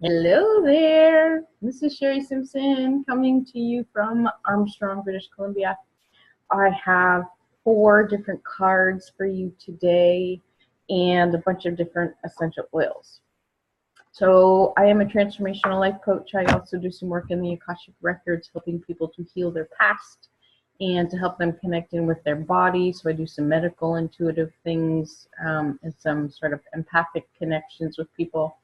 Hello there. This is Sherri Simpson coming to you from Armstrong, British Columbia. I have 4 different cards for you today and a bunch of different essential oils. So I am a transformational life coach. I also do some work in the Akashic Records, helping people to heal their past and to help them connect in with their body. So I do some medical intuitive things and some sort of empathic connections with people,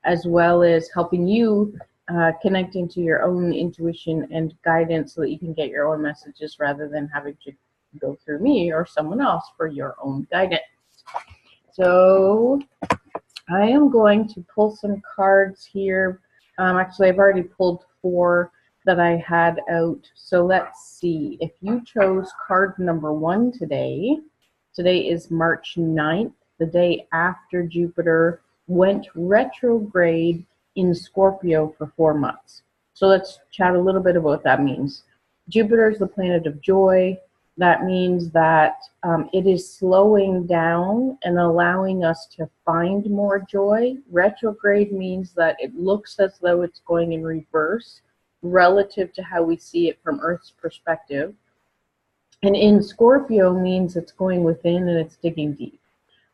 as well as helping you connect into your own intuition and guidance so that you can get your own messages rather than having to go through me or someone else for your own guidance. So I am going to pull some cards here. Actually, I've already pulled 4 that I had out. So let's see. If you chose card number 1 today is March 9th, the day after Jupiter went retrograde in Scorpio for 4 months. So let's chat a little bit about what that means. Jupiter is the planet of joy. That means that it is slowing down and allowing us to find more joy. Retrograde means that it looks as though it's going in reverse relative to how we see it from Earth's perspective. And in Scorpio means it's going within and it's digging deep.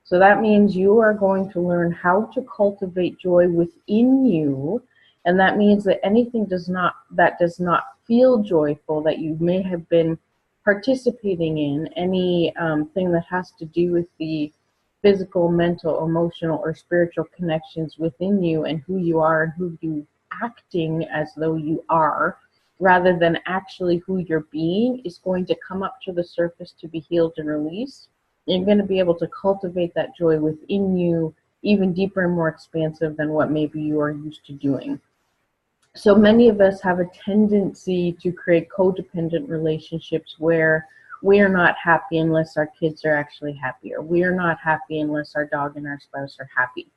So that means you are going to learn how to cultivate joy within you. And that means that anything that does not feel joyful, that you may have been participating in, any thing that has to do with the physical, mental, emotional, or spiritual connections within you and who you are and who you acting as though you are, rather than actually who you're being, is going to come up to the surface to be healed and released. You're going to be able to cultivate that joy within you even deeper and more expansive than what maybe you are used to doing. So many of us have a tendency to create codependent relationships where we are not happy unless our kids are actually happy, or we are not happy unless our dog and our spouse are happy.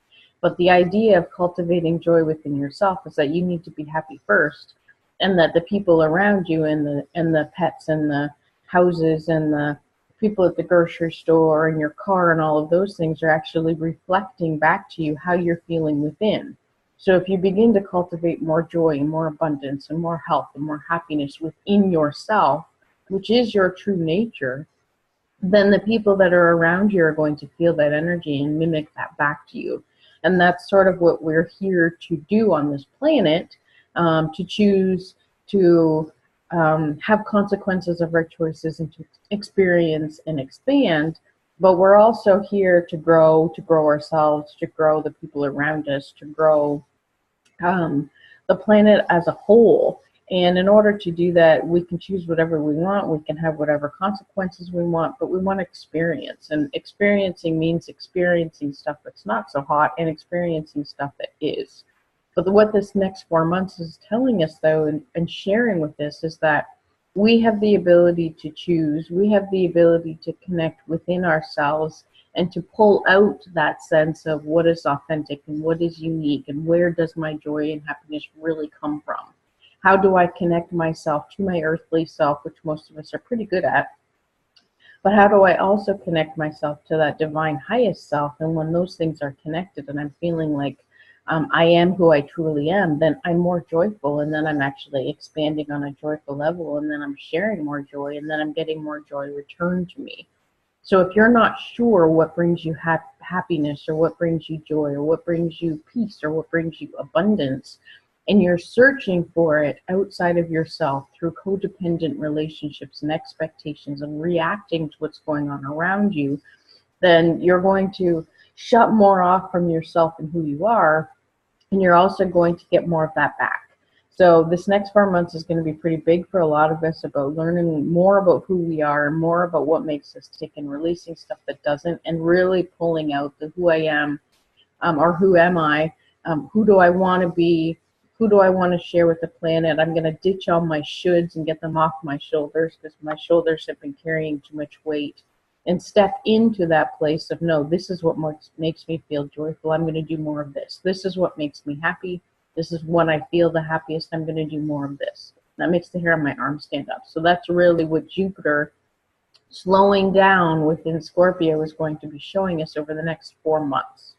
But the idea of cultivating joy within yourself is that you need to be happy first, and that the people around you and the pets and the houses and the people at the grocery store and your car and all of those things are actually reflecting back to you how you're feeling within. So if you begin to cultivate more joy and more abundance and more health and more happiness within yourself, which is your true nature, then the people that are around you are going to feel that energy and mimic that back to you. And that's sort of what we're here to do on this planet, to choose to have consequences of our choices and to experience and expand. But we're also here to grow ourselves, to grow the people around us, to grow the planet as a whole. And in order to do that, we can choose whatever we want, we can have whatever consequences we want, but we want to experience. And experiencing means experiencing stuff that's not so hot and experiencing stuff that is. But what this next 4 months is telling us, though, and sharing with this, is that we have the ability to choose. We have the ability to connect within ourselves and to pull out that sense of what is authentic and what is unique and where does my joy and happiness really come from. How do I connect myself to my earthly self, which most of us are pretty good at, but how do I also connect myself to that divine highest self? And when those things are connected and I'm feeling like I am who I truly am, then I'm more joyful, and then I'm actually expanding on a joyful level, and then I'm sharing more joy, and then I'm getting more joy returned to me. So if you're not sure what brings you happiness, or what brings you joy, or what brings you peace, or what brings you abundance, and you're searching for it outside of yourself through codependent relationships and expectations and reacting to what's going on around you, then you're going to shut more off from yourself and who you are, and you're also going to get more of that back. So this next 4 months is going to be pretty big for a lot of us, about learning more about who we are and more about what makes us tick, and releasing stuff that doesn't, and really pulling out the who I am, or who am I, who do I want to be, who do I want to share with the planet. I'm going to ditch all my shoulds and get them off my shoulders, because my shoulders have been carrying too much weight, and step into that place of, no, this is what makes me feel joyful. I'm going to do more of this. This is what makes me happy. This is when I feel the happiest. I'm going to do more of this. That makes the hair on my arm stand up. So that's really what Jupiter slowing down within Scorpio is going to be showing us over the next 4 months.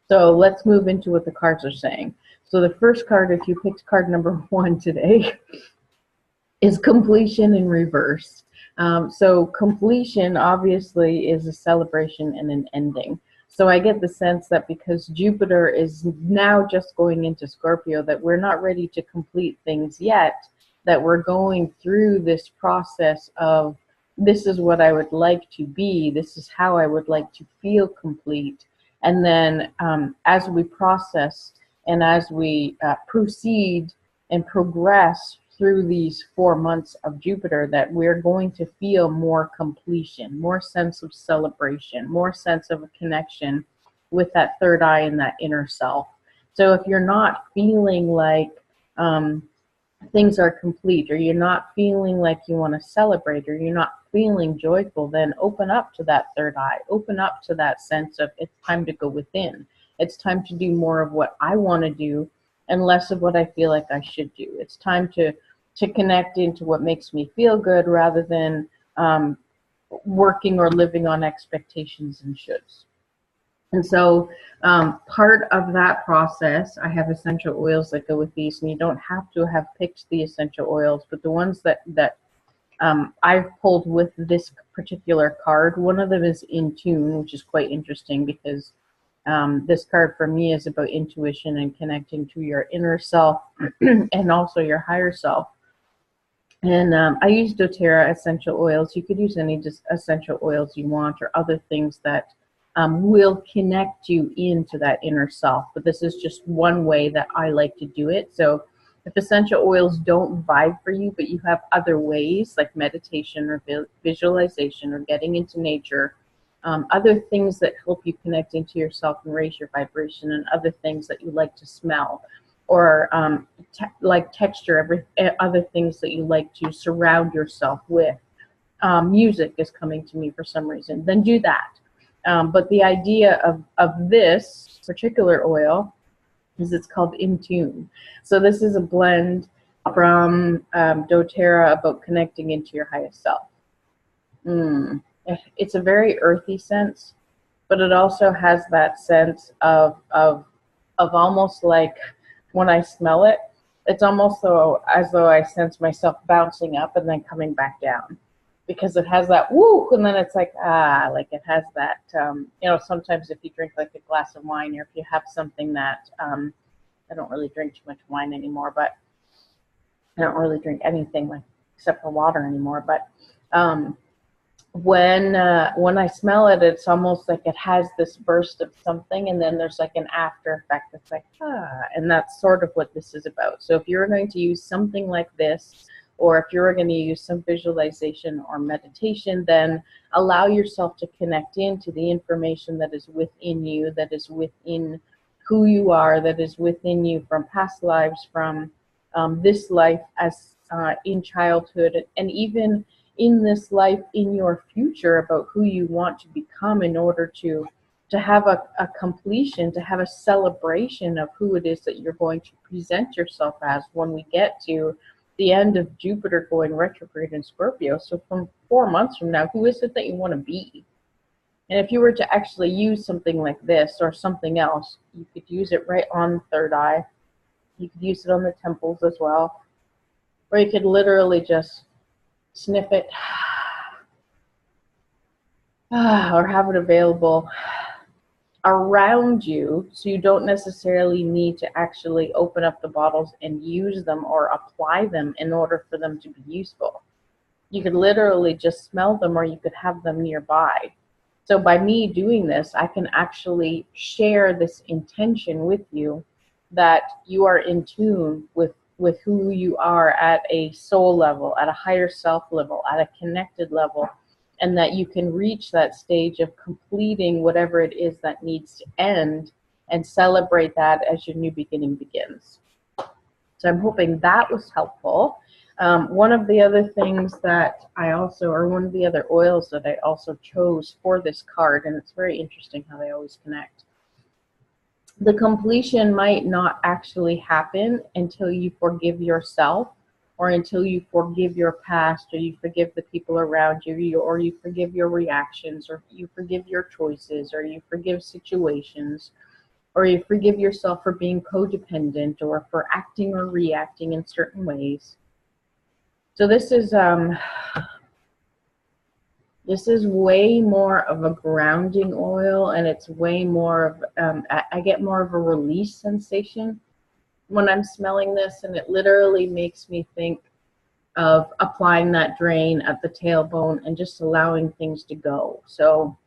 So let's move into what the cards are saying. So the first card, if you picked card number 1 today, is completion in reverse. So completion obviously is a celebration and an ending. So I get the sense that because Jupiter is now just going into Scorpio, that we're not ready to complete things yet, that we're going through this process of, this is what I would like to be, this is how I would like to feel complete. And then as we process and as we proceed and progress through these 4 months of Jupiter, that we're going to feel more completion, more sense of celebration, more sense of a connection with that third eye and that inner self. So if you're not feeling like things are complete, or you're not feeling like you want to celebrate, or you're not feeling joyful, then open up to that third eye. Open up to that sense of, it's time to go within. It's time to do more of what I want to do and less of what I feel like I should do. It's time to connect into what makes me feel good, rather than working or living on expectations and shoulds. And so part of that process, I have essential oils that go with these, and you don't have to have picked the essential oils, but the ones that I've pulled with this particular card, one of them is In Tune, which is quite interesting because this card for me is about intuition and connecting to your inner self and also your higher self. And I use doTERRA essential oils. You could use any just essential oils you want, or other things that will connect you into that inner self. But this is just one way that I like to do it. So if essential oils don't vibe for you, but you have other ways like meditation or visualization or getting into nature, other things that help you connect into yourself and raise your vibration, and other things that you like to smell, or like texture, other things that you like to surround yourself with. Music is coming to me for some reason, then do that. But the idea of this particular oil is it's called In Tune. So this is a blend from doTERRA about connecting into your highest self. It's a very earthy sense, but it also has that sense of almost like, when I smell it, it's almost as though I sense myself bouncing up and then coming back down, because it has that woo, and then it's like, like it has that, sometimes if you drink like a glass of wine, or if you have something that, I don't really drink too much wine anymore, but I don't really drink anything except for water anymore, but when I smell it, it's almost like it has this burst of something, and then there's like an after effect that's like, and that's sort of what this is about. So if you're going to use something like this, or if you're going to use some visualization or meditation, then allow yourself to connect into the information that is within you, that is within who you are, that is within you from past lives, from this life as in childhood, and even in this life, in your future, about who you want to become, in order to have a completion, to have a celebration of who it is that you're going to present yourself as when we get to the end of Jupiter going retrograde in Scorpio. So from 4 months from now, who is it that you want to be? And if you were to actually use something like this or something else, you could use it right on the third eye. You could use it on the temples as well. Or you could literally just sniff it, or have it available around you, so you don't necessarily need to actually open up the bottles and use them or apply them in order for them to be useful. You could literally just smell them, or you could have them nearby. So by me doing this, I can actually share this intention with you, that you are in tune with who you are at a soul level, at a higher self level, at a connected level, and that you can reach that stage of completing whatever it is that needs to end, and celebrate that as your new beginning begins. So I'm hoping that was helpful. One of the other things that one of the other oils that I also chose for this card, and it's very interesting how they always connect. The completion might not actually happen until you forgive yourself, or until you forgive your past, or you forgive the people around you, or you forgive your reactions, or you forgive your choices, or you forgive situations, or you forgive yourself for being codependent or for acting or reacting in certain ways. So this is way more of a grounding oil, and it's way more of, I get more of a release sensation when I'm smelling this, and it literally makes me think of applying that drain at the tailbone and just allowing things to go. So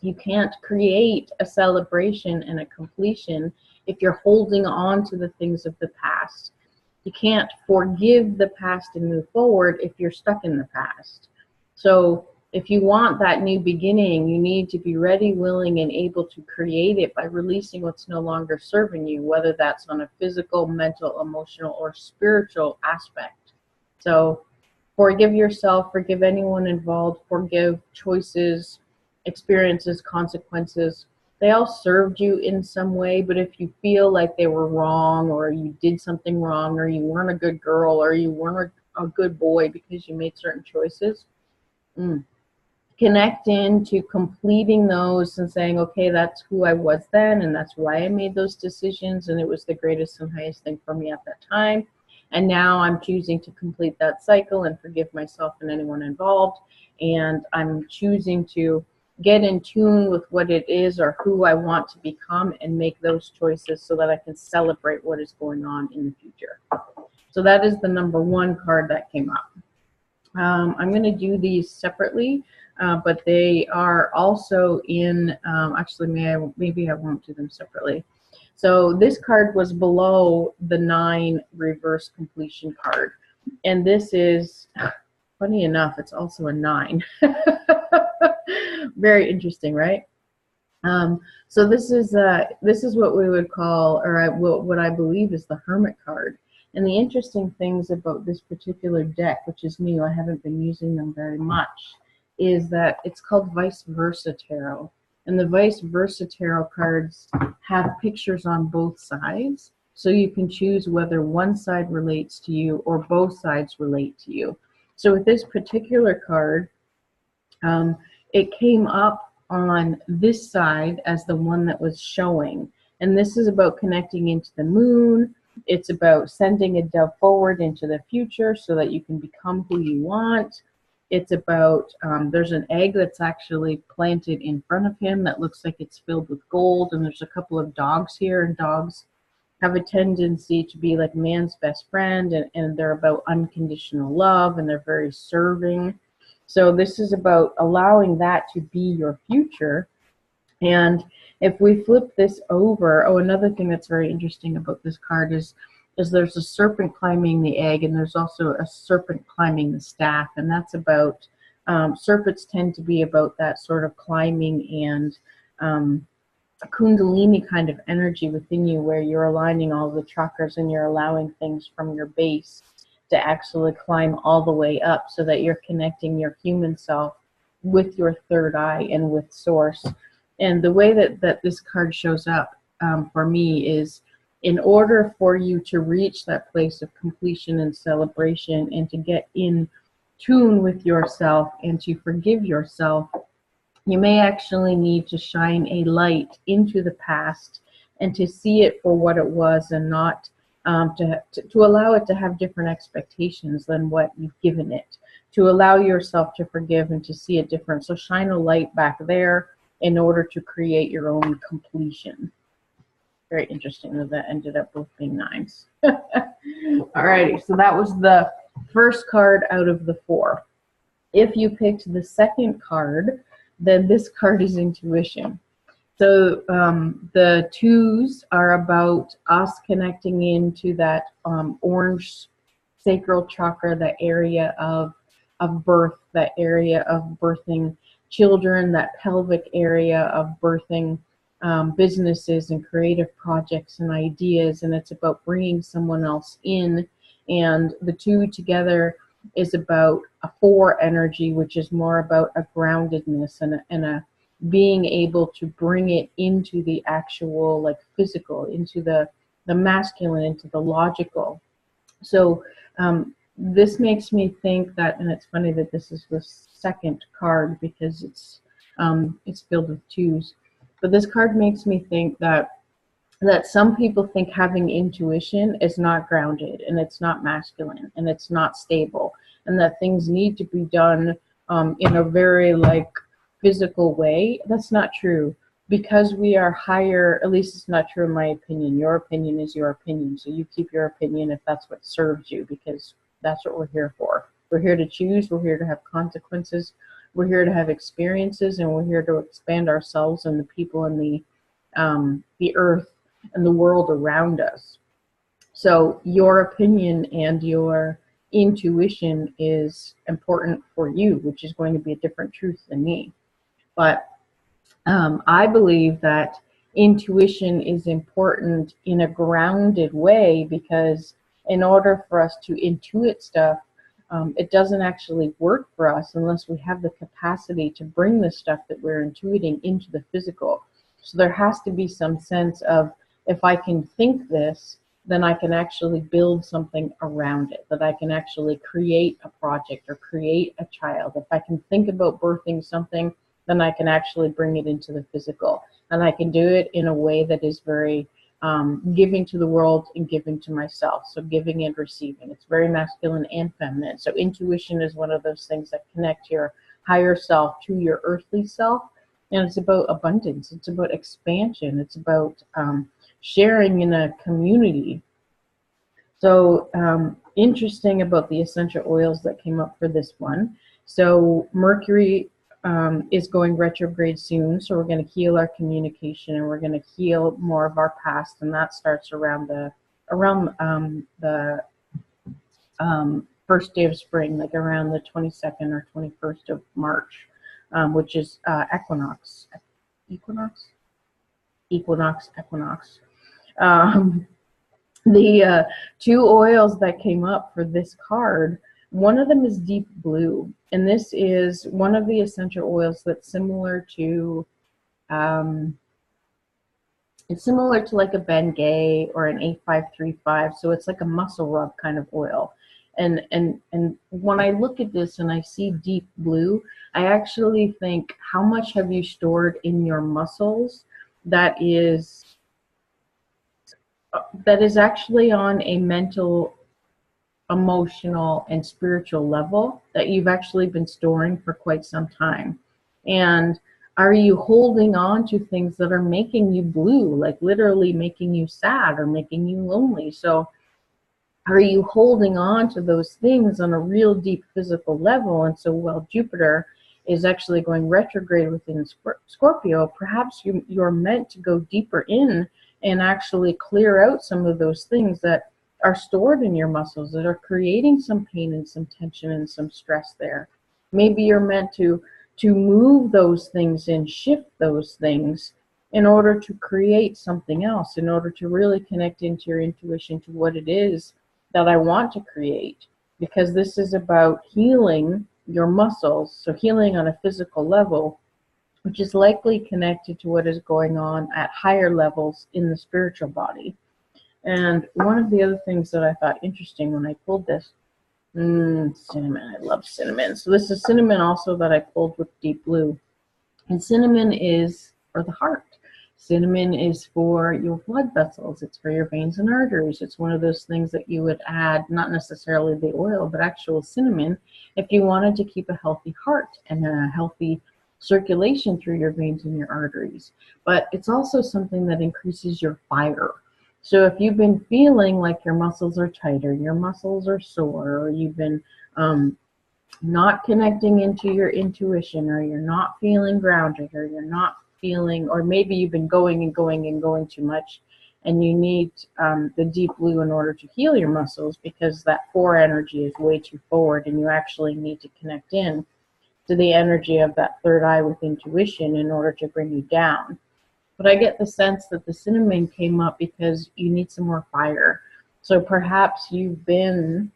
you can't create a celebration and a completion if you're holding on to the things of the past. You can't forgive the past and move forward if you're stuck in the past. So if you want that new beginning, you need to be ready, willing, and able to create it by releasing what's no longer serving you, whether that's on a physical, mental, emotional, or spiritual aspect. So forgive yourself, forgive anyone involved, forgive choices, experiences, consequences. They all served you in some way, but if you feel like they were wrong, or you did something wrong, or you weren't a good girl, or you weren't a good boy because you made certain choices, connect into completing those and saying, okay, that's who I was then, and that's why I made those decisions, and it was the greatest and highest thing for me at that time. And now I'm choosing to complete that cycle and forgive myself and anyone involved. And I'm choosing to get in tune with what it is or who I want to become and make those choices so that I can celebrate what is going on in the future. So that is the number one card that came up. I'm going to do these separately, but they are also in, actually maybe I won't do them separately. So this card was below the 9 reverse completion card. And this is, funny enough, it's also a 9. Very interesting, right? So this is what we would call, or what I believe is the Hermit card. And the interesting things about this particular deck, which is new, I haven't been using them very much, is that it's called Vice Versa Tarot. And the Vice Versa Tarot cards have pictures on both sides. So you can choose whether one side relates to you or both sides relate to you. So with this particular card, it came up on this side as the one that was showing. And this is about connecting into the moon. It's about sending a dove forward into the future so that you can become who you want. It's about, there's an egg that's actually planted in front of him that looks like it's filled with gold. And there's a couple of dogs here, and dogs have a tendency to be like man's best friend, and they're about unconditional love, and they're very serving. So this is about allowing that to be your future. And if we flip this over, another thing that's very interesting about this card is there's a serpent climbing the egg, and there's also a serpent climbing the staff. And that's about, serpents tend to be about that sort of climbing and Kundalini kind of energy within you, where you're aligning all the chakras and you're allowing things from your base to actually climb all the way up, so that you're connecting your human self with your third eye and with source. And the way that this card shows up for me is, in order for you to reach that place of completion and celebration, and to get in tune with yourself and to forgive yourself, you may actually need to shine a light into the past and to see it for what it was, and not to allow it to have different expectations than what you've given it, to allow yourself to forgive and to see it different. So shine a light back there in order to create your own completion. Very interesting that ended up both being 9s. Alrighty, so that was the first card out of the 4. If you picked the second card, then this card is intuition. So the 2s are about us connecting into that orange sacral chakra, that area of birth, that area of birthing children, that pelvic area of birthing businesses and creative projects and ideas. And it's about bringing someone else in. And the 2 together is about a 4 energy, which is more about a groundedness and a being able to bring it into the actual, like, physical, into the masculine, into the logical. So this makes me think that, and it's funny that this is the second card because it's filled with 2s, but this card makes me think that that some people think having intuition is not grounded and it's not masculine and it's not stable, and that things need to be done in a very like physical way. That's not true, because we are higher. At least it's not true in my opinion. Your opinion is your opinion, so you keep your opinion if that's what serves you, because that's what we're here for. We're here to choose, we're here to have consequences, we're here to have experiences, and we're here to expand ourselves and the people and the earth and the world around us. So your opinion and your intuition is important for you, which is going to be a different truth than me. But I believe that intuition is important in a grounded way, because in order for us to intuit stuff, it doesn't actually work for us unless we have the capacity to bring the stuff that we're intuiting into the physical. So there has to be some sense of, if I can think this, then I can actually build something around it, that I can actually create a project or create a child. If I can think about birthing something, then I can actually bring it into the physical. And I can do it in a way that is very giving to the world and giving to myself. So giving and receiving. It's very masculine and feminine. So intuition is one of those things that connect your higher self to your earthly self. And it's about abundance. It's about expansion. It's about sharing in a community. So interesting about the essential oils that came up for this one. So Mercury is going retrograde soon, so we're going to heal our communication, and we're going to heal more of our past, and that starts around the first day of spring, like around the 22nd or 21st of March, which is equinox. The two oils that came up for this card, one of them is deep blue, and this is one of the essential oils that's similar to it's similar to like a Bengay or an 8535. So it's like a muscle rub kind of oil. And when I look at this and I see deep blue, I actually think, how much have you stored in your muscles that is actually on a mental, emotional, and spiritual level that you've actually been storing for quite some time? And are you holding on to things that are making you blue, like literally making you sad or making you lonely? So are you holding on to those things on a real deep physical level? And so while Jupiter is actually going retrograde within Scorpio, perhaps you're meant to go deeper in and actually clear out some of those things that are stored in your muscles, that are creating some pain and some tension and some stress there. Maybe you're meant to move those things and shift those things in order to create something else, in order to really connect into your intuition to what it is that I want to create. Because this is about healing your muscles, so healing on a physical level, which is likely connected to what is going on at higher levels in the spiritual body. And one of the other things that I thought interesting when I pulled this, cinnamon. I love cinnamon. So this is cinnamon also that I pulled with deep blue. And cinnamon is for the heart. Cinnamon is for your blood vessels. It's for your veins and arteries. It's one of those things that you would add, not necessarily the oil, but actual cinnamon, if you wanted to keep a healthy heart and a healthy circulation through your veins and your arteries. But it's also something that increases your fire. So if you've been feeling like your muscles are tighter, your muscles are sore, or you've been not connecting into your intuition, or you're not feeling grounded, or you're not feeling, or maybe you've been going and going and going too much, and you need the deep blue in order to heal your muscles, because that 4 energy is way too forward, and you actually need to connect in to the energy of that third eye with intuition in order to bring you down. But I get the sense that the cinnamon came up because you need some more fire. So perhaps you've been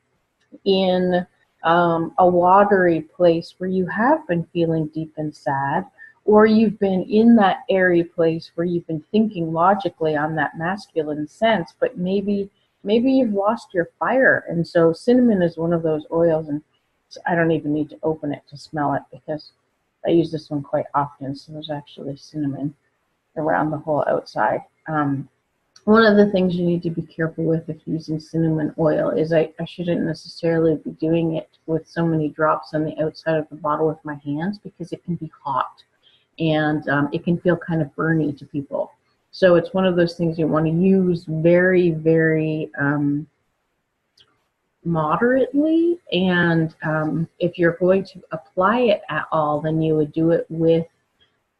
in a watery place where you have been feeling deep and sad, or you've been in that airy place where you've been thinking logically on that masculine sense, but maybe you've lost your fire. And so cinnamon is one of those oils, and I don't even need to open it to smell it because I use this one quite often. So there's actually cinnamon around the whole outside. One of the things you need to be careful with if using cinnamon oil is I shouldn't necessarily be doing it with so many drops on the outside of the bottle with my hands, because it can be hot, and it can feel kind of burny to people. So it's one of those things you want to use very, very moderately. And if you're going to apply it at all, then you would do it with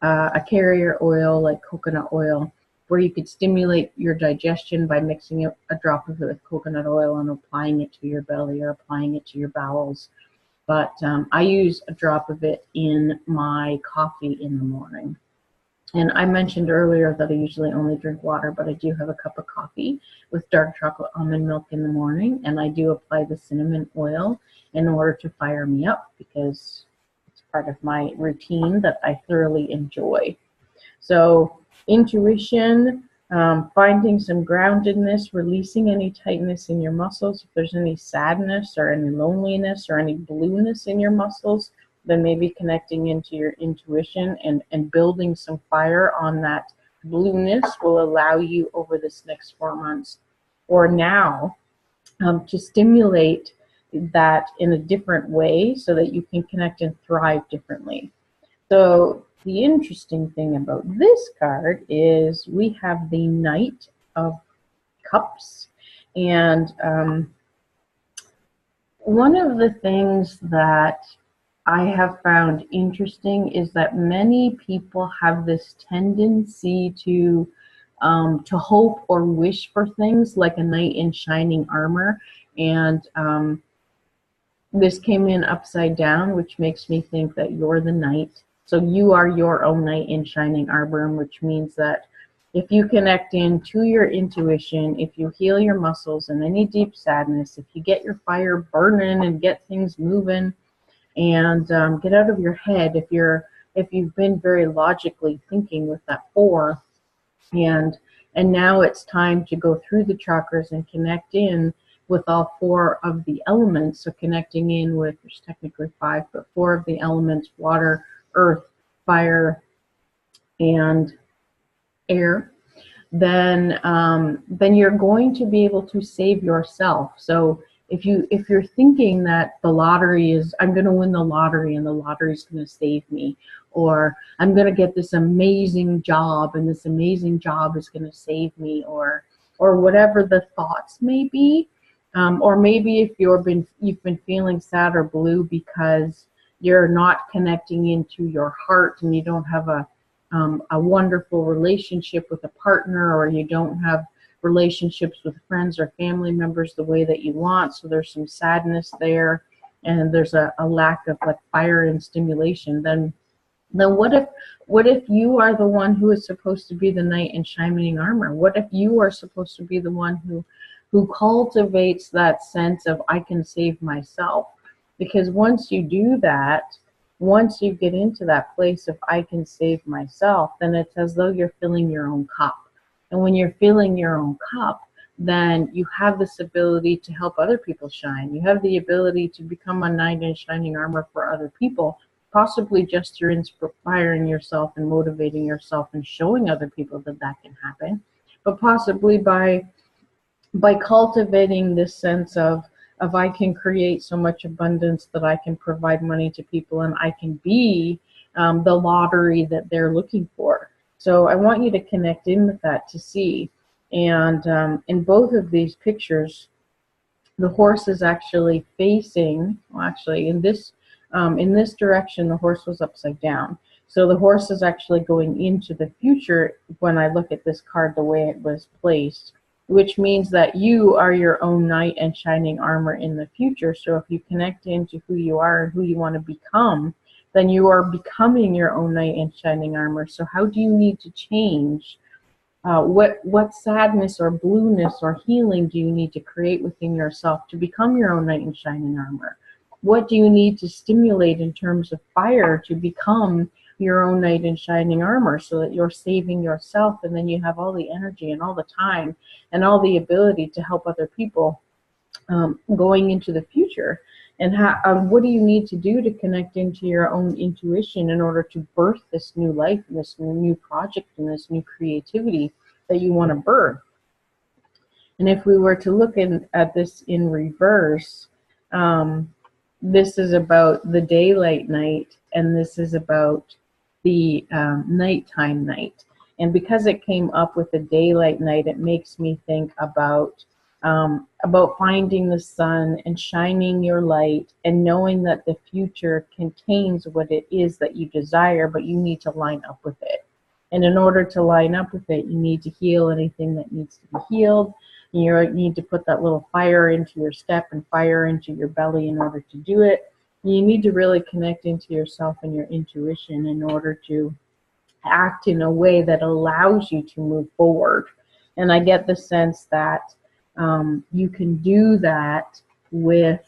a carrier oil like coconut oil, where you could stimulate your digestion by mixing a drop of it with coconut oil and applying it to your belly or applying it to your bowels. But I use a drop of it in my coffee in the morning. And I mentioned earlier that I usually only drink water, but I do have a cup of coffee with dark chocolate almond milk in the morning, and I do apply the cinnamon oil in order to fire me up, because it's part of my routine that I thoroughly enjoy. So intuition, finding some groundedness, releasing any tightness in your muscles. If there's any sadness or any loneliness or any blueness in your muscles, then maybe connecting into your intuition and building some fire on that blueness will allow you over this next 4 months or now to stimulate that in a different way so that you can connect and thrive differently. So the interesting thing about this card is we have the Knight of Cups. And one of the things that I have found interesting is that many people have this tendency to hope or wish for things like a knight in shining armor. And this came in upside down, which makes me think that you're the knight. So you are your own knight in shining armor, which means that if you connect into your intuition, if you heal your muscles and any deep sadness, if you get your fire burning and get things moving, and get out of your head if you've been very logically thinking with that 4, and now it's time to go through the chakras and connect in with all 4 of the elements. So connecting in with, there's technically 5, but 4 of the elements: water, earth, fire, and air. Then you're going to be able to save yourself. So if you're thinking that the lottery is, I'm going to win the lottery and the lottery is going to save me, or I'm going to get this amazing job and this amazing job is going to save me, or whatever the thoughts may be, or maybe if you've been feeling sad or blue because you're not connecting into your heart and you don't have a wonderful relationship with a partner, or you don't have relationships with friends or family members the way that you want, so there's some sadness there, and there's a lack of like fire and stimulation, then what if you are the one who is supposed to be the knight in shining armor? What if you are supposed to be the one who cultivates that sense of, I can save myself? Because once you do that, once you get into that place of I can save myself, then it's as though you're filling your own cup. And when you're filling your own cup, then you have this ability to help other people shine. You have the ability to become a knight in shining armor for other people, possibly just through inspiring yourself and motivating yourself and showing other people that that can happen, but possibly by cultivating this sense of I can create so much abundance that I can provide money to people and I can be the lottery that they're looking for. So I want you to connect in with that to see. And in both of these pictures, the horse is actually facing, well, actually in this direction, the horse was upside down. So the horse is actually going into the future when I look at this card the way it was placed, which means that you are your own knight in shining armor in the future. So if you connect into who you are and who you want to become, then you are becoming your own knight in shining armor. So how do you need to change? What sadness or blueness or healing do you need to create within yourself to become your own knight in shining armor? What do you need to stimulate in terms of fire to become your own knight in shining armor, so that you're saving yourself, and then you have all the energy and all the time and all the ability to help other people going into the future? And what do you need to do to connect into your own intuition in order to birth this new life and this new project and this new creativity that you want to birth? And if we were to look at this in reverse, um, this is about the daylight night, and this is about the nighttime night. And because it came up with the daylight night, it makes me think about finding the sun and shining your light and knowing that the future contains what it is that you desire, but you need to line up with it. And in order to line up with it, you need to heal anything that needs to be healed. You need to put that little fire into your step and fire into your belly in order to do it. You need to really connect into yourself and your intuition in order to act in a way that allows you to move forward. And I get the sense that you can do that with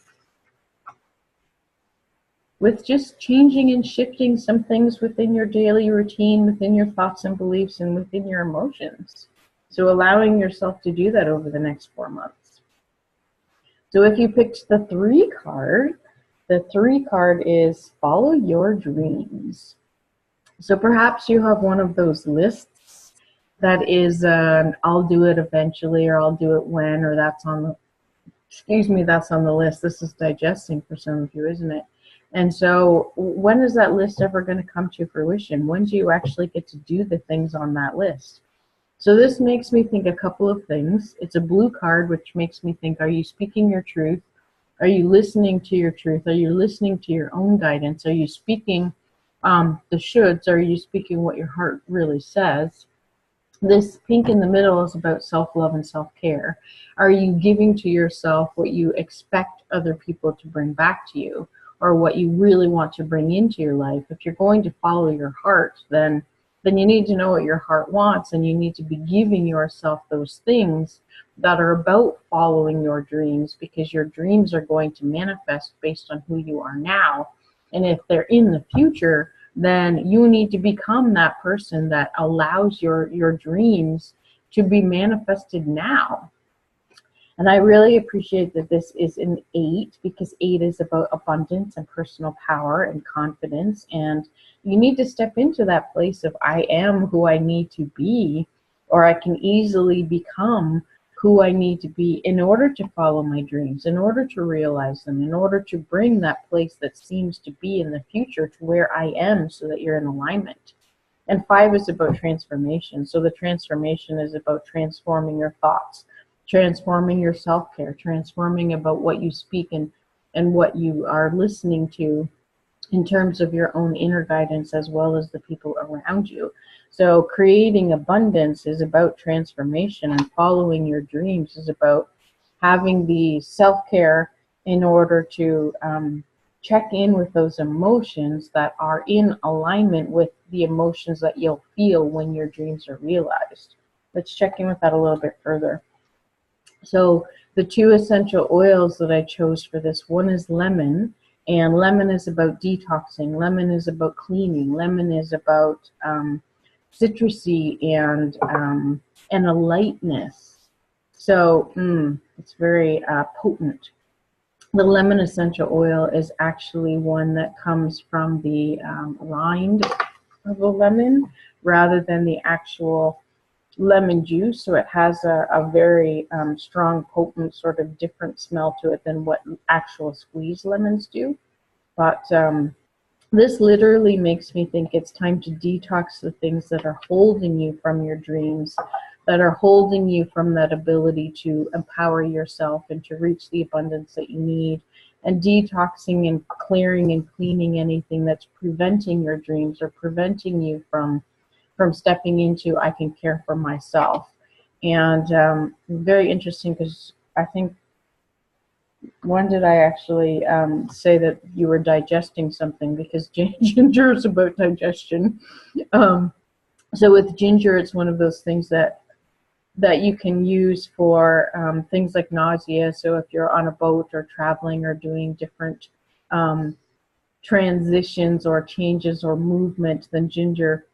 just changing and shifting some things within your daily routine, within your thoughts and beliefs, and within your emotions. So allowing yourself to do that over the next 4 months. So if you picked the 3 card, the 3 card is follow your dreams. So perhaps you have one of those lists that is I'll do it eventually, or I'll do it when, or that's on the list. This is digesting for some of you, isn't it? And so when is that list ever going to come to fruition? When do you actually get to do the things on that list? So this makes me think a couple of things. It's a blue card, which makes me think, are you speaking your truth? Are you listening to your truth? Are you listening to your own guidance? Are you speaking the shoulds? Are you speaking what your heart really says? This pink in the middle is about self-love and self-care. Are you giving to yourself what you expect other people to bring back to you, or what you really want to bring into your life? If you're going to follow your heart, then you need to know what your heart wants, and you need to be giving yourself those things that are about following your dreams, because your dreams are going to manifest based on who you are now. And if they're in the future, then you need to become that person that allows your dreams to be manifested now. And I really appreciate that this is an 8, because 8 is about abundance and personal power and confidence. And you need to step into that place of I am who I need to be, or I can easily become who I need to be in order to follow my dreams, in order to realize them, in order to bring that place that seems to be in the future to where I am, so that you're in alignment. And 5 is about transformation. So the transformation is about transforming your thoughts, transforming your self-care, transforming about what you speak and what you are listening to in terms of your own inner guidance, as well as the people around you. So creating abundance is about transformation, and following your dreams is about having the self-care in order to check in with those emotions that are in alignment with the emotions that you'll feel when your dreams are realized. Let's check in with that a little bit further. So the 2 essential oils that I chose for this, one is lemon, and lemon is about detoxing. Lemon is about cleaning. Lemon is about citrusy and a lightness. So it's very potent. The lemon essential oil is actually one that comes from the rind of the lemon rather than the actual lemon juice. So it has a very strong, potent, sort of different smell to it than what actual squeezed lemons do. But this literally makes me think it's time to detox the things that are holding you from your dreams, that are holding you from that ability to empower yourself and to reach the abundance that you need, and detoxing and clearing and cleaning anything that's preventing your dreams or preventing you from stepping into I can care for myself. And very interesting, because I think, when did I actually say that you were digesting something? Because ginger is about digestion. So with ginger, it's one of those things that you can use for things like nausea. So if you're on a boat or traveling or doing different transitions or changes or movement, then ginger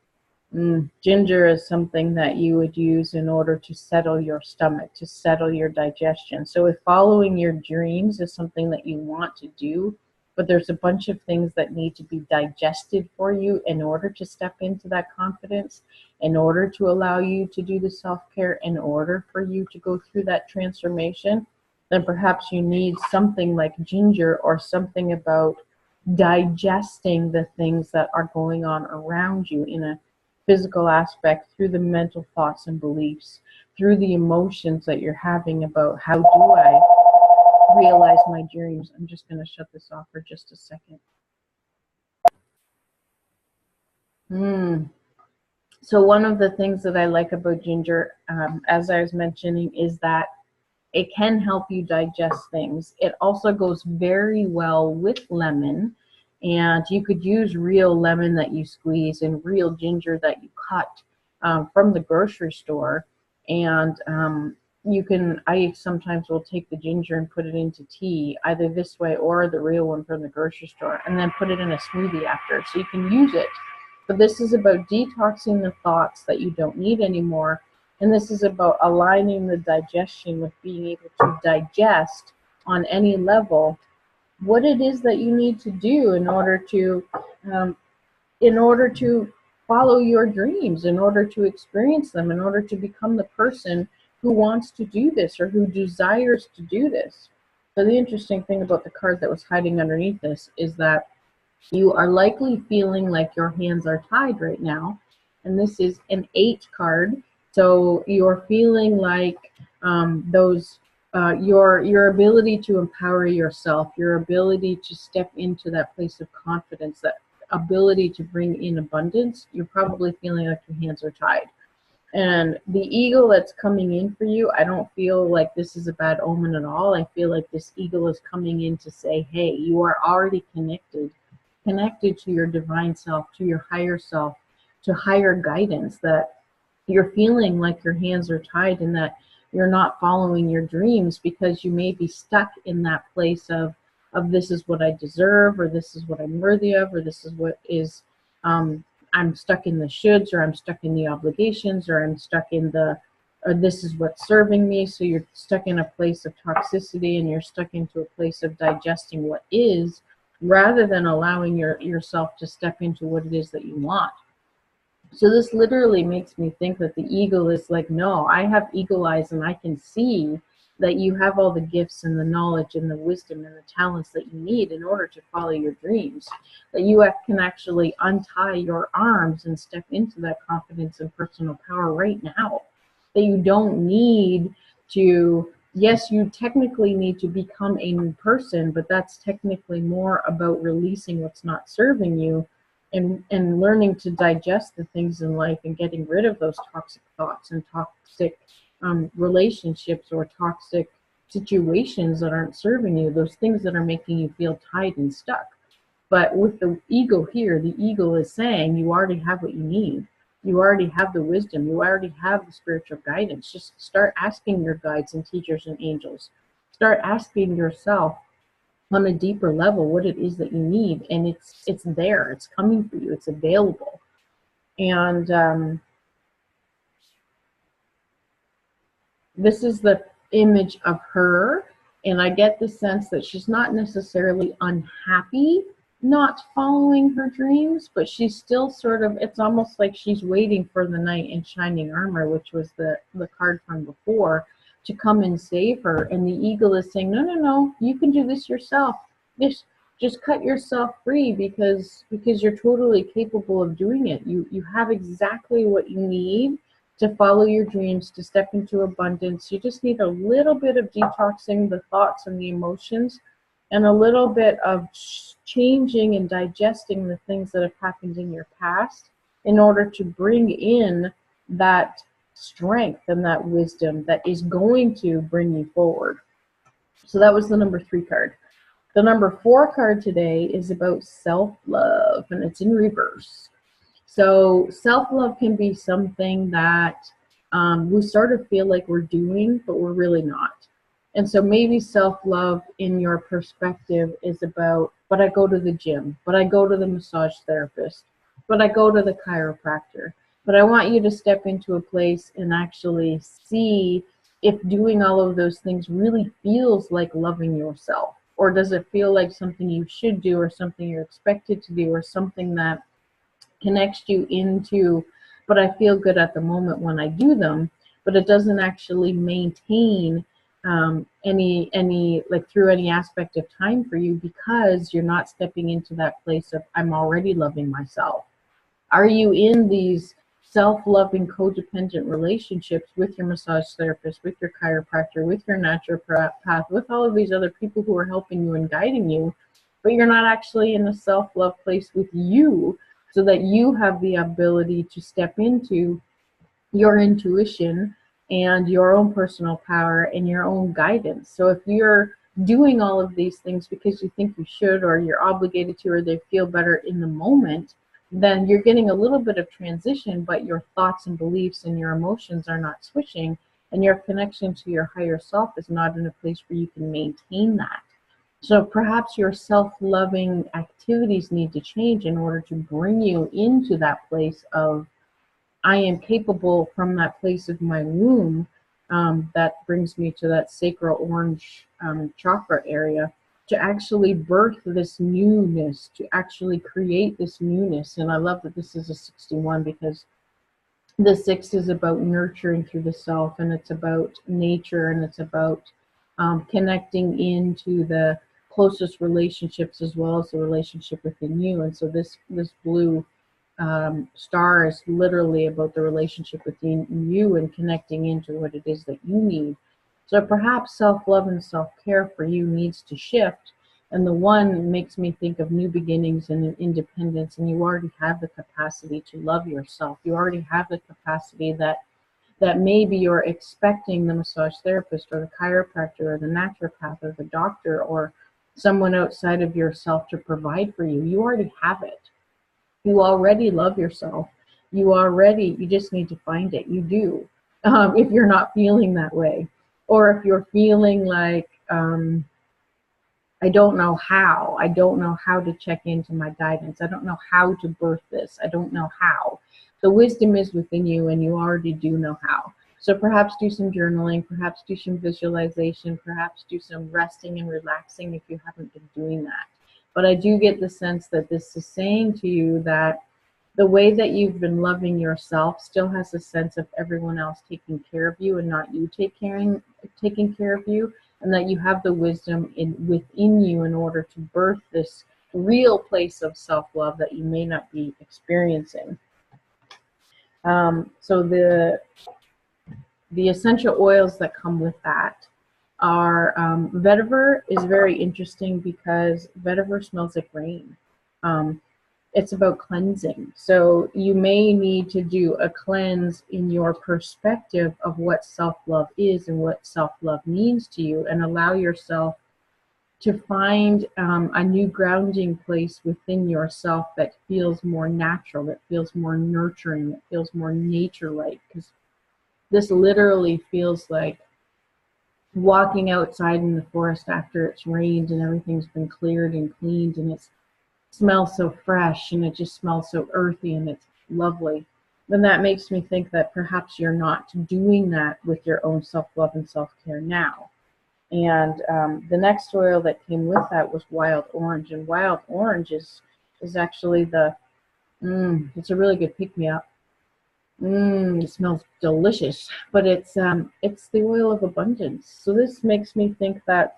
is something that you would use in order to settle your stomach, to settle your digestion. So if following your dreams is something that you want to do, but there's a bunch of things that need to be digested for you in order to step into that confidence, in order to allow you to do the self-care, in order for you to go through that transformation. Then perhaps you need something like ginger, or something about digesting the things that are going on around you in a physical aspect, through the mental thoughts and beliefs, through the emotions that you're having about how do I realize my dreams. I'm just going to shut this off for just a second. So one of the things that I like about ginger, as I was mentioning, is that it can help you digest things. It also goes very well with lemon, and you could use real lemon that you squeeze and real ginger that you cut from the grocery store. And you can, I sometimes will take the ginger and put it into tea, either this way or the real one from the grocery store, and then put it in a smoothie after, so you can use it. But this is about detoxing the thoughts that you don't need anymore. And this is about aligning the digestion with being able to digest on any level what it is that you need to do um, in order to follow your dreams, in order to experience them, in order to become the person who wants to do this or who desires to do this. So the interesting thing about the card that was hiding underneath this is that you are likely feeling like your hands are tied right now. And this is an 8 card. So you're feeling like your ability to empower yourself, your ability to step into that place of confidence, that ability to bring in abundance, you're probably feeling like your hands are tied. And the eagle that's coming in for you, I don't feel like this is a bad omen at all. I feel like this eagle is coming in to say, hey, you are already connected to your divine self, to your higher self, to higher guidance, that you're feeling like your hands are tied and that you're not following your dreams because you may be stuck in that place of this is what I deserve, or this is what I'm worthy of, or this is what is I'm stuck in the shoulds, or I'm stuck in the obligations, or I'm stuck in or this is what's serving me. So you're stuck in a place of toxicity, and you're stuck into a place of digesting what is, rather than allowing yourself to step into what it is that you want. So this literally makes me think that the eagle is like, no, I have eagle eyes and I can see that you have all the gifts and the knowledge and the wisdom and the talents that you need in order to follow your dreams. That you can actually untie your arms and step into that confidence and personal power right now. That you don't need to, yes, you technically need to become a new person, but that's technically more about releasing what's not serving you, and learning to digest the things in life and getting rid of those toxic thoughts and toxic relationships or toxic situations that aren't serving you, those things that are making you feel tied and stuck. But with the ego here, the ego is saying you already have what you need. You already have the wisdom. You already have the spiritual guidance. Just start asking your guides and teachers and angels. Start asking yourself on a deeper level what it is that you need, and it's there, it's coming for you, it's available. And this is the image of her, and I get the sense that she's not necessarily unhappy not following her dreams, but she's still sort of, it's almost like she's waiting for the knight in shining armor, which was the card from before, to come and save her. And the eagle is saying, no, no, no, you can do this yourself. Just cut yourself free, because you're totally capable of doing it. You have exactly what you need to follow your dreams, to step into abundance. You just need a little bit of detoxing the thoughts and the emotions, and a little bit of changing and digesting the things that have happened in your past in order to bring in that strength and that wisdom that is going to bring you forward. So that was the number 3 card. The number 4 card today is about self-love, and it's in reverse. So self-love can be something that we sort of feel like we're doing, but we're really not. And so maybe self-love in your perspective is about, but I go to the gym, but I go to the massage therapist, but I go to the chiropractor. But I want you to step into a place and actually see if doing all of those things really feels like loving yourself. Or does it feel like something you should do, or something you're expected to do, or something that connects you into, but I feel good at the moment when I do them, but it doesn't actually maintain any like through any aspect of time for you, because you're not stepping into that place of I'm already loving myself. Are you in these self-loving codependent relationships with your massage therapist, with your chiropractor, with your naturopath, with all of these other people who are helping you and guiding you, but you're not actually in a self-love place with you, so that you have the ability to step into your intuition and your own personal power and your own guidance. So if you're doing all of these things because you think you should, or you're obligated to, or they feel better in the moment, then you're getting a little bit of transition, but your thoughts and beliefs and your emotions are not switching, and your connection to your higher self is not in a place where you can maintain that. So perhaps your self-loving activities need to change in order to bring you into that place of I am capable, from that place of my womb, that brings me to that sacral orange chakra area, to actually birth this newness, to actually create this newness. And I love that this is a 61, because the 6 is about nurturing through the self, and it's about nature, and it's about connecting into the closest relationships as well as the relationship within you. And so this blue star is literally about the relationship within you and connecting into what it is that you need. So perhaps self-love and self-care for you needs to shift. And the 1 makes me think of new beginnings and independence. And you already have the capacity to love yourself. You already have the capacity that maybe you're expecting the massage therapist or the chiropractor or the naturopath or the doctor or someone outside of yourself to provide for you. You already have it. You already love yourself. You just need to find it. You do. If you're not feeling that way, or if you're feeling like, I don't know how to check into my guidance. I don't know how to birth this. I don't know how. The wisdom is within you, and you already do know how. So perhaps do some journaling, perhaps do some visualization, perhaps do some resting and relaxing if you haven't been doing that. But I do get the sense that this is saying to you that the way that you've been loving yourself still has a sense of everyone else taking care of you and not you taking care of you, and that you have the wisdom within you in order to birth this real place of self-love that you may not be experiencing. So the essential oils that come with that are vetiver is very interesting because vetiver smells like rain. It's about cleansing. So you may need to do a cleanse in your perspective of what self-love is and what self-love means to you, and allow yourself to find a new grounding place within yourself that feels more natural, that feels more nurturing, that feels more nature-like. Because this literally feels like walking outside in the forest after it's rained and everything's been cleared and cleaned, and it smells so fresh, and it just smells so earthy, and it's lovely. Then that makes me think that perhaps you're not doing that with your own self-love and self-care now. And the next oil that came with that was wild orange, and wild orange is actually it's a really good pick-me-up. It smells delicious, but it's the oil of abundance. So this makes me think that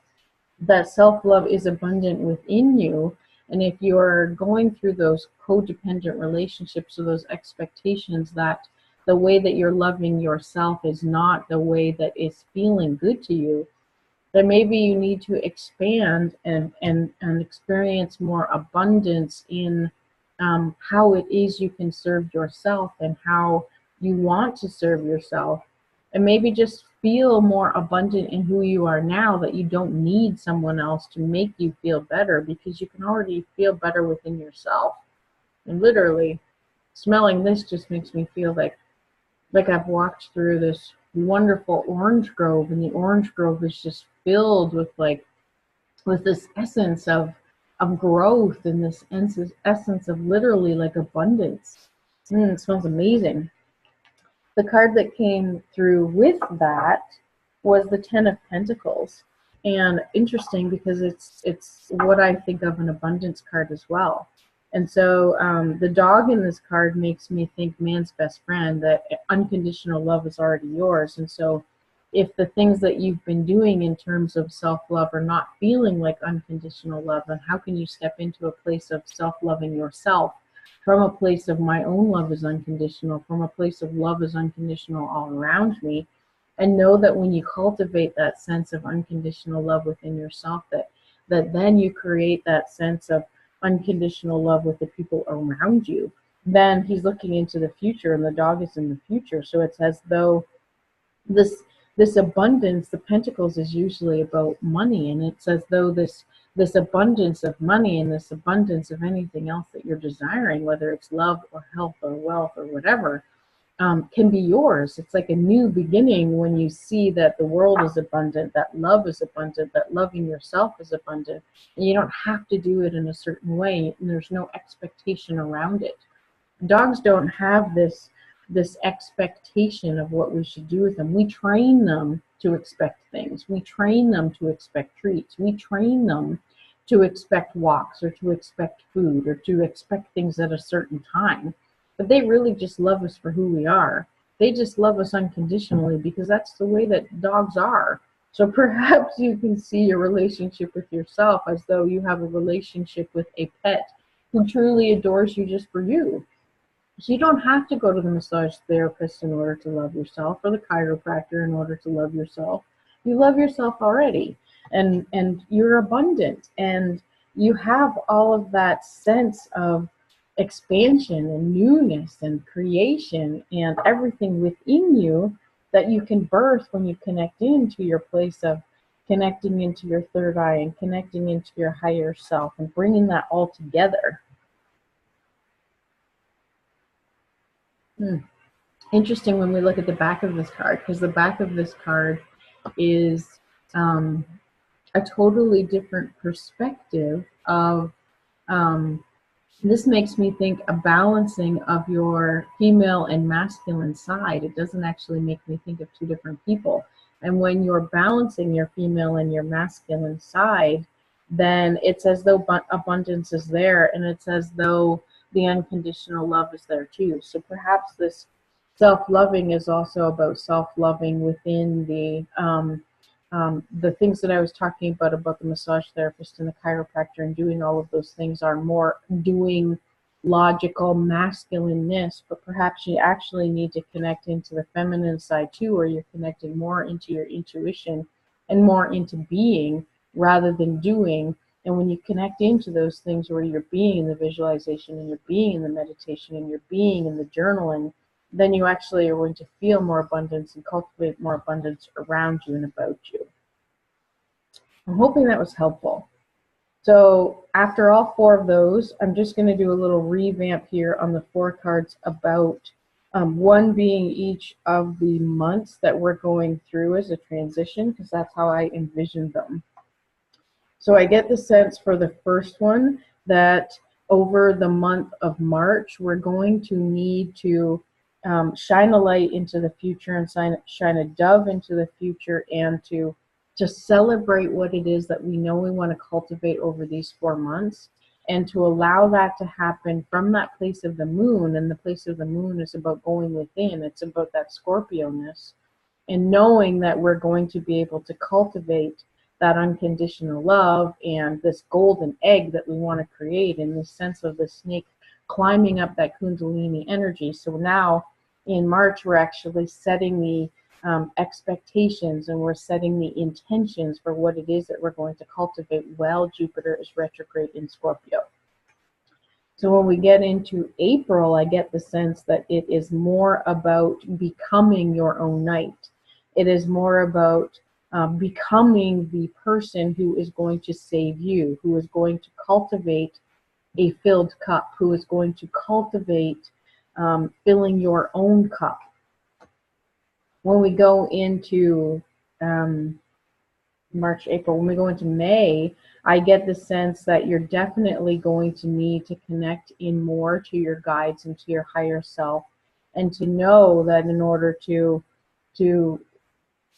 self-love is abundant within you. And if you're going through those codependent relationships or those expectations that the way that you're loving yourself is not the way that is feeling good to you, then maybe you need to expand and experience more abundance in how it is you can serve yourself and how you want to serve yourself. And maybe just feel more abundant in who you are now, that you don't need someone else to make you feel better, because you can already feel better within yourself. And literally, smelling this just makes me feel like I've walked through this wonderful orange grove, and the orange grove is just filled with this essence of growth, and this essence of literally like abundance. It smells amazing. The card that came through with that was the 10 of Pentacles. And interesting because it's what I think of an abundance card as well. And so the dog in this card makes me think man's best friend, that unconditional love is already yours. And so if the things that you've been doing in terms of self-love are not feeling like unconditional love, then how can you step into a place of self-loving yourself from a place of my own love is unconditional, from a place of love is unconditional all around me, and know that when you cultivate that sense of unconditional love within yourself, that then you create that sense of unconditional love with the people around you. Then he's looking into the future, and the dog is in the future. So it's as though this abundance, the pentacles, is usually about money, and it's as though this abundance of money and this abundance of anything else that you're desiring, whether it's love or health or wealth or whatever, can be yours. It's like a new beginning when you see that the world is abundant, that love is abundant, that loving yourself is abundant, and you don't have to do it in a certain way, and there's no expectation around it. Dogs don't have this expectation of what we should do with them. We train them to expect things. We train them to expect treats. We train them to expect walks or to expect food or to expect things at a certain time. But they really just love us for who we are. They just love us unconditionally because that's the way that dogs are. So perhaps you can see your relationship with yourself as though you have a relationship with a pet who truly adores you just for you. So you don't have to go to the massage therapist in order to love yourself, or the chiropractor in order to love yourself. You love yourself already, and you're abundant, and you have all of that sense of expansion and newness and creation and everything within you that you can birth when you connect into your place of connecting into your third eye and connecting into your higher self and bringing that all together. Interesting when we look at the back of this card, because the back of this card is a totally different perspective of this makes me think a balancing of your female and masculine side. It doesn't actually make me think of two different people. And when you're balancing your female and your masculine side, then it's as though abundance is there, and it's as though the unconditional love is there too. So perhaps this self-loving is also about self-loving within the things that I was talking about the massage therapist and the chiropractor, and doing all of those things are more doing logical masculineness, but perhaps you actually need to connect into the feminine side too, where you're connecting more into your intuition and more into being rather than doing. And when you connect into those things where you're being in the visualization and you're being in the meditation and you're being in the journaling, then you actually are going to feel more abundance and cultivate more abundance around you and about you. I'm hoping that was helpful. So after all four of those, I'm just going to do a little revamp here on the four cards about one being each of the months that we're going through as a transition, because that's how I envision them. So I get the sense for the first one that over the month of March, we're going to need to shine a light into the future and shine a dove into the future, and to celebrate what it is that we know we want to cultivate over these 4 months, and to allow that to happen from that place of the moon. And the place of the moon is about going within. It's about that Scorpio-ness, and knowing that we're going to be able to cultivate that unconditional love and this golden egg that we want to create, in this sense of the snake climbing up that Kundalini energy. So now in March, we're actually setting the expectations, and we're setting the intentions for what it is that we're going to cultivate while Jupiter is retrograde in Scorpio. So when we get into April, I get the sense that it is more about becoming your own knight. It is more about becoming the person who is going to save you, who is going to cultivate a filled cup, who is going to cultivate filling your own cup. When we go into March, April, when we go into May, I get the sense that you're definitely going to need to connect in more to your guides and to your higher self, and to know that in order to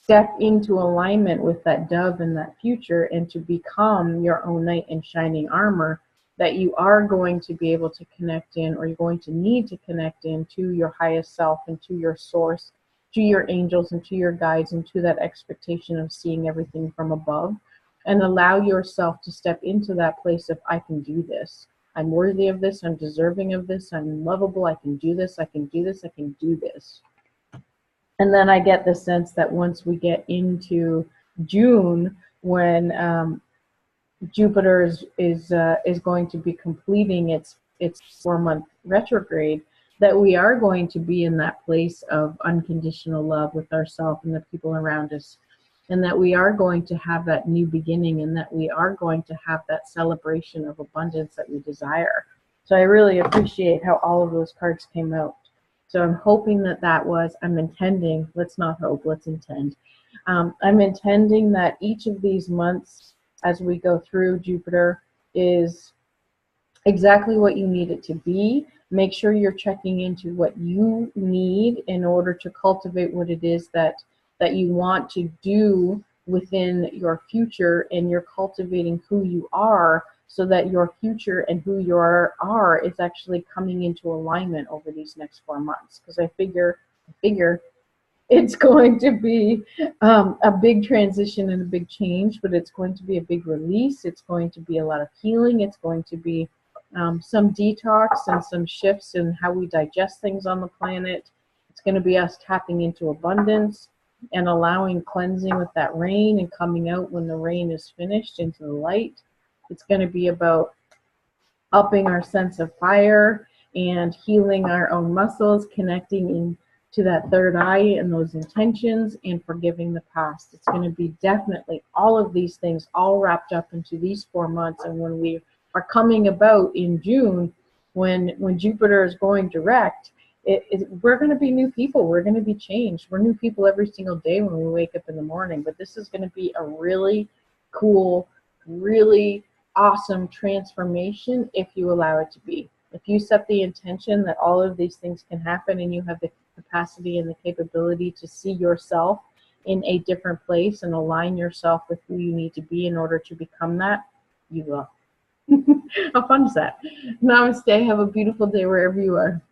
step into alignment with that dove and that future, and to become your own knight in shining armor, that you are going to be able to connect in, or you're going to need to connect in to your highest self and to your source, to your angels and to your guides, and to that expectation of seeing everything from above, and allow yourself to step into that place of, I can do this. I'm worthy of this. I'm deserving of this. I'm lovable. I can do this. I can do this. I can do this. And then I get the sense that once we get into June, when Jupiter is going to be completing its 4-month retrograde, that we are going to be in that place of unconditional love with ourselves and the people around us, and that we are going to have that new beginning, and that we are going to have that celebration of abundance that we desire. So I really appreciate how all of those cards came out. So I'm hoping I'm intending, let's not hope, let's intend. I'm intending that each of these months, as we go through Jupiter, is exactly what you need it to be. Make sure you're checking into what you need in order to cultivate what it is that you want to do within your future, and you're cultivating who you are, so that your future and who you are is actually coming into alignment over these next 4 months. Because I figure it's going to be a big transition and a big change, but it's going to be a big release. It's going to be a lot of healing. It's going to be some detox and some shifts in how we digest things on the planet. It's going to be us tapping into abundance and allowing cleansing with that rain, and coming out when the rain is finished into the light. It's going to be about upping our sense of fire and healing our own muscles, connecting in to that third eye and those intentions, and forgiving the past. It's going to be definitely all of these things all wrapped up into these 4 months. And when we are coming about in June, when Jupiter is going direct, we're going to be new people. We're going to be changed. We're new people every single day when we wake up in the morning. But this is going to be a really cool, really awesome transformation if you allow it to be. If you set the intention that all of these things can happen, and you have the capacity and the capability to see yourself in a different place and align yourself with who you need to be in order to become that, you will. How fun is that? Namaste. Have a beautiful day wherever you are.